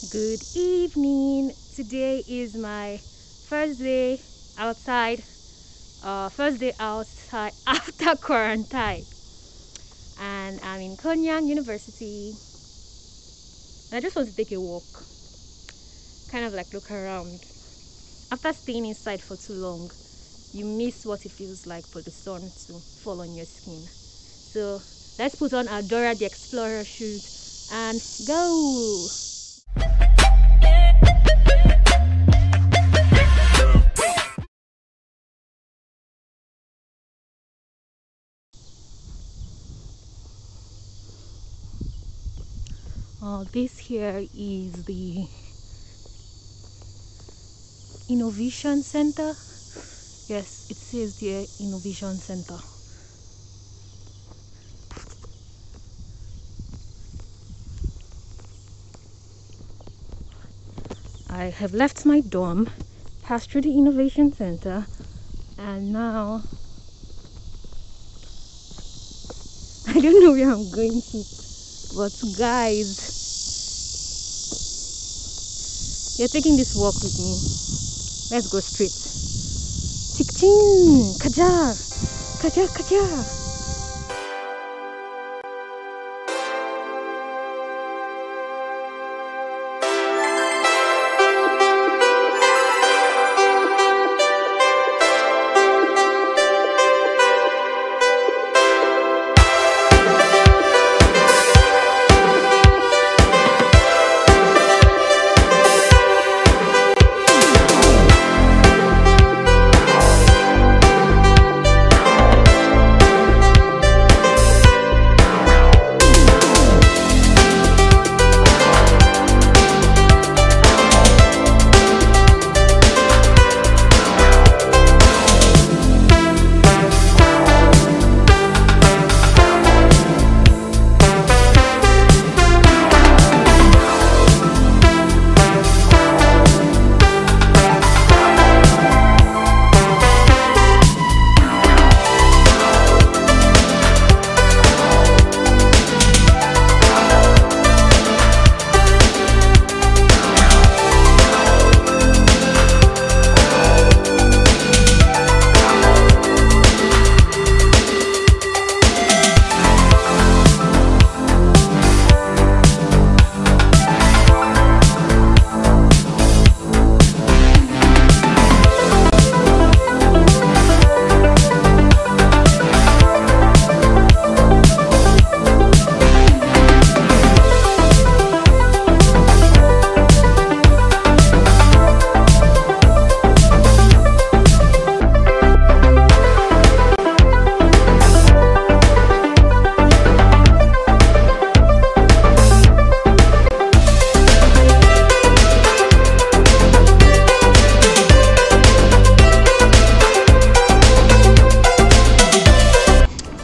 Good evening. Today is my first day outside. First day outside after quarantine, and I'm in Konyang University. And I just want to take a walk, kind of like look around. After staying inside for too long, you miss what it feels like for the sun to fall on your skin. So let's put on our Dora the Explorer shoes and go. This here is the Innovation Center. Yes, it says the Innovation Center. I have left my dorm, passed through the Innovation Center, and now I don't know where I'm going to, but guys, you're taking this walk with me. Let's go straight. Tik-chin! Kaja! Kaja! Kaja!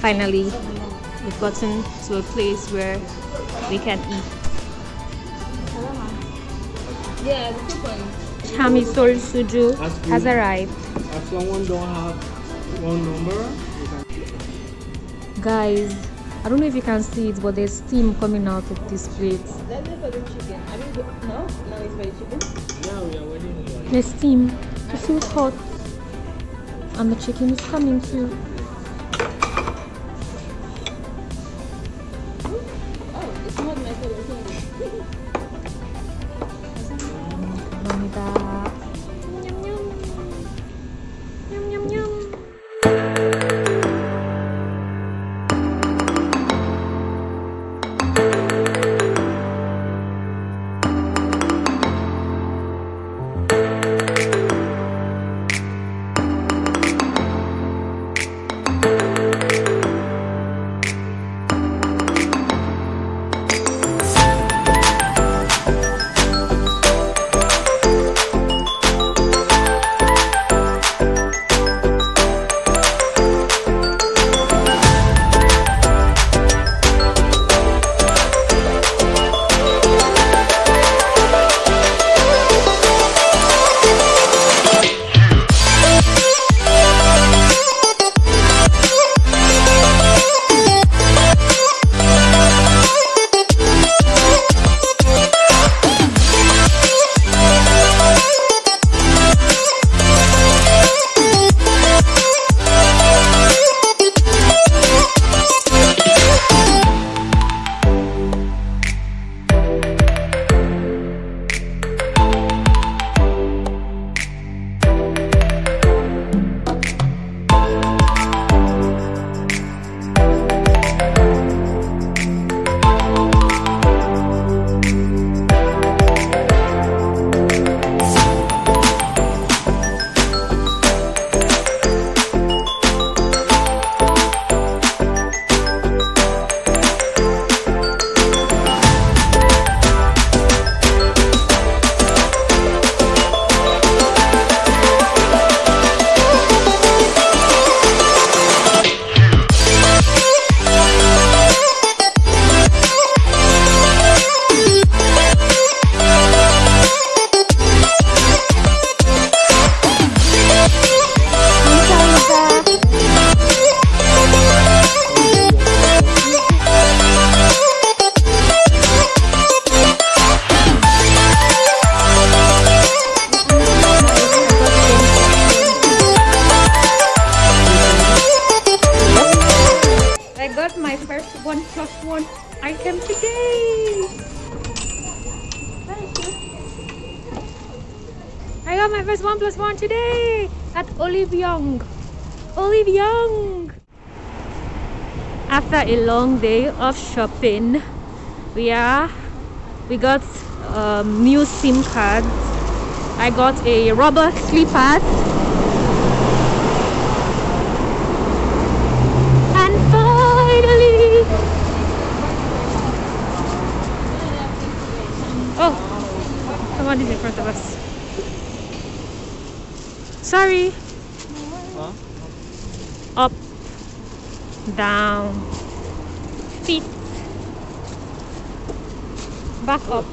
Finally, we've gotten to a place where we can eat. Yeah, the coupon. Chami Sol Suju has arrived. If someone don't have one number, Guys, I don't know if you can see it, but there's steam coming out of this plate. That's it for the chicken. I mean, no, it's for the chicken. yeah, we are waiting. There's steam. It feels hot. And the chicken is coming too. Oh, it's not my favorite thing. Yum yum. Yum yum yum. got my first 1+1 today at Olive Young. Olive Young. After a long day of shopping, we got new SIM cards. I got a rubber slippers and finally, oh, someone is in front of us. Sorry. Huh? Up, down, feet, back up.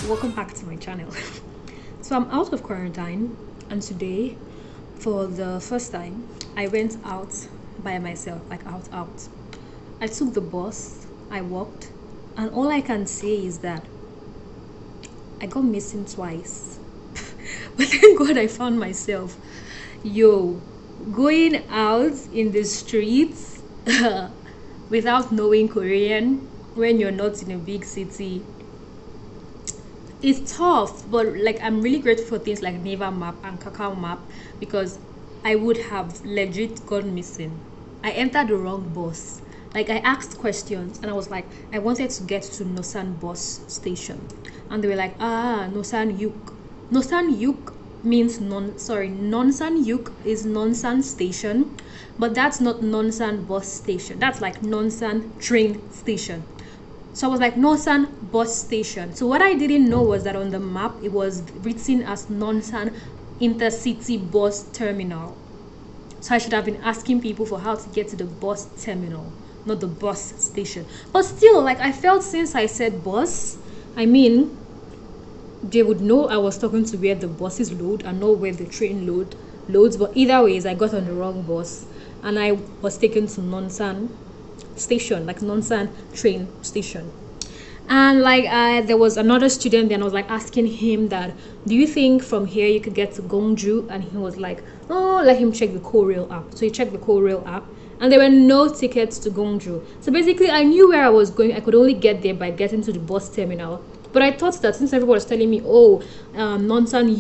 Welcome back to my channel. So I'm out of quarantine, and today for the first time I went out by myself, like out. I took the bus, I walked, and all I can say is that I got missing twice. But thank God I found myself. Going out in the streets without knowing Korean when you're not in a big city, it's tough. But like, I'm really grateful for things like Naver Map and Kakao Map, because I would have legit gone missing. I entered the wrong bus. Like, I asked questions and I was like, I wanted to get to Nonsan bus station, and they were like, Nonsan Yuk. Nonsan Yuk means Nonsan Yuk is Nonsan station, but that's not Nonsan bus station. That's like Nonsan train station. So I was like, Nonsan bus station. So what I didn't know was that on the map it was written as Nonsan intercity bus terminal. So I should have been asking people for how to get to the bus terminal, not the bus station. But still, like, I felt since I said bus, I mean, they would know I was talking to where the buses load and not where the train loads. But either ways, I got on the wrong bus and I was taken to Nonsan station, like Nonsan train station. And like, there was another student there, and I was like asking him that, do you think from here you could get to Gongju? And he was like, oh, let him check the Korail app. So he checked the Korail app, and there were no tickets to Gongju. So basically, I knew where I was going. I could only get there by getting to the bus terminal. But I thought that since everyone was telling me, oh, Nonsan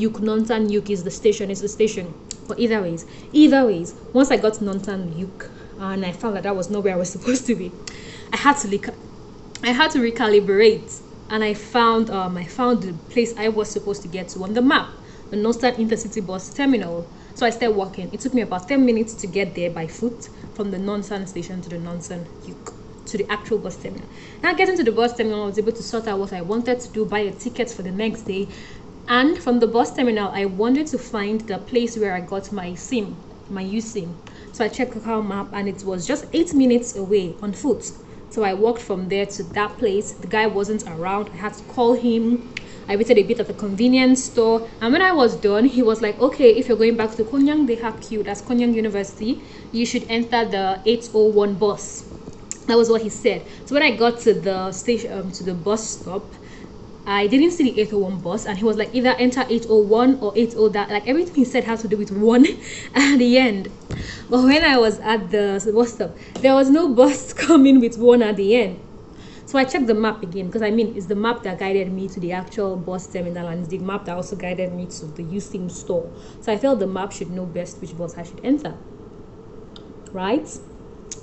Yuk is the station. But either ways, once I got to Nonsan Yuk, and I found that was not where I was supposed to be, I had to recalibrate, and I found the place I was supposed to get to on the map, the Nonsan intercity bus terminal. So I started walking. It took me about 10 minutes to get there by foot from the Nonsan station to the Nonsan Yuk, to the actual bus terminal. Now, getting to the bus terminal, I was able to sort out what I wanted to do, buy a ticket for the next day. And from the bus terminal, I wanted to find the place where I got my SIM, my USIM. So I checked Kakao Map, and it was just 8 minutes away on foot. So I walked from there to that place. The guy wasn't around. I had to call him. I waited a bit at the convenience store, and when I was done, he was like, okay, if you're going back to Konyang, that's Konyang University, you should enter the 801 bus. That was what he said. So when I got to the station, to the bus stop, I didn't see the 801 bus, and he was like, either enter 801 or 80 that. Like, everything he said had to do with one at the end. But when I was at the bus stop, there was no bus coming with one at the end. So I checked the map again, because I mean, it's the map that guided me to the actual bus terminal, and it's the map that also guided me to the USIM store. So I felt the map should know best which bus I should enter, right?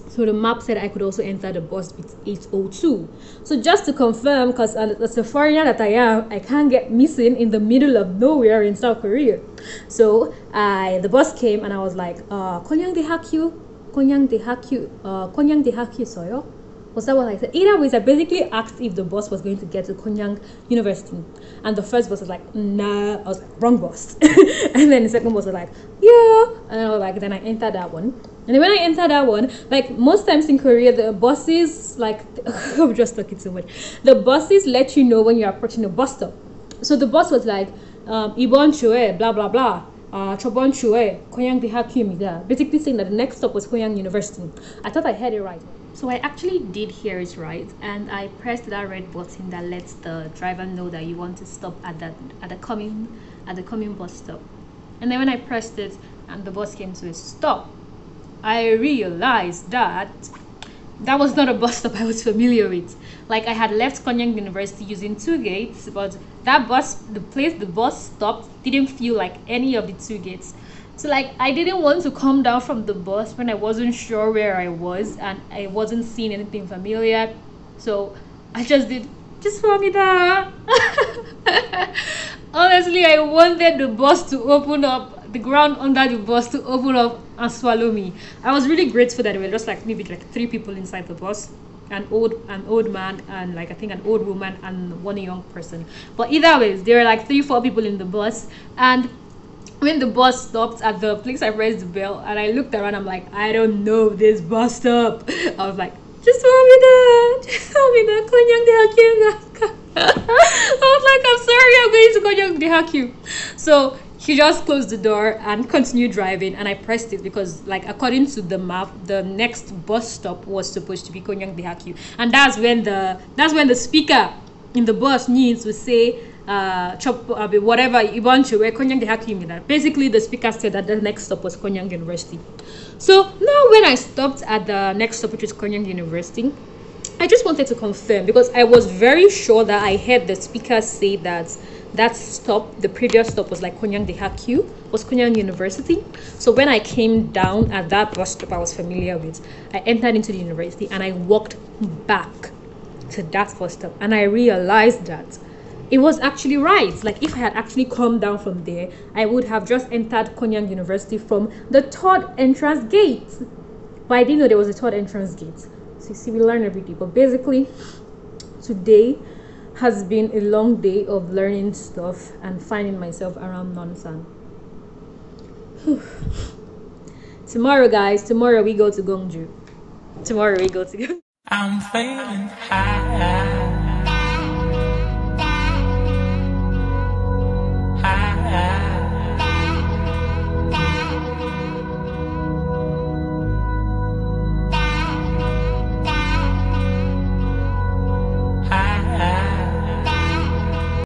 So the map said I could also enter the bus with 802. So just to confirm, because as a foreigner that I am, I can't get missing in the middle of nowhere in South Korea. So the bus came, and I was like, Konyang Daejeon soyo? Was that what I said? Either ways, I basically asked if the bus was going to get to Konyang University. And the first bus was like, nah. I was like, wrong bus. And then the second bus was like, yeah. And I was like, then I entered that one. And then when I entered that one, like most times in Korea, the buses, like, I'm just talking too much. The buses let you know when you're approaching the bus stop. So the bus was like, Ibon Chue, blah, blah, blah. Chobon Chue, Konyang DishaPage. Basically saying that the next stop was Konyang University. I thought I heard it right. So I actually did hear it right, and I pressed that red button that lets the driver know that you want to stop at the coming bus stop. And then when I pressed it and the bus came to a stop, I realized that that was not a bus stop I was familiar with. Like I had left Konyang University using 2 gates, but that bus, the place the bus stopped, didn't feel like any of the 2 gates. So like I didn't want to come down from the bus when I wasn't sure where I was and I wasn't seeing anything familiar. So I just for me that. Honestly, I wanted the bus to open up, the ground under the bus to open up and swallow me. I was really grateful that there were just like maybe like 3 people inside the bus. An old man and like I think an old woman and 1 young person. But either ways, there were like 3-4 people in the bus. And when the bus stopped at the place, I pressed the bell and I looked around. I'm like, I don't know this bus stop. I was like, just tell me that. Just tell me that. I was like, I'm sorry, I'm going to Konyang DishaPage. So he just closed the door and continued driving, and I pressed it because, like, according to the map, the next bus stop was supposed to be Konyang DishaPage, and that's when the speaker in the bus needs to say whatever Ibancho where Konyang DishaPage. Basically, the speaker said that the next stop was Konyang University. So now when I stopped at the next stop, which is Konyang University, I just wanted to confirm because I was very sure that I heard the speaker say that stop, the previous stop was like Konyang DishaPage, was Konyang University. So when I came down at that bus stop I was familiar with, I entered into the university and I walked back to that bus stop and I realized that it was actually right. Like if I had actually come down from there, I would have just entered Konyang University from the 3rd entrance gate. But I didn't know there was a 3rd entrance gate. So you see, we learn every day. But basically, today has been a long day of learning stuff and finding myself around Nonsan. Tomorrow, guys, tomorrow we go to Gongju. I'm feeling high.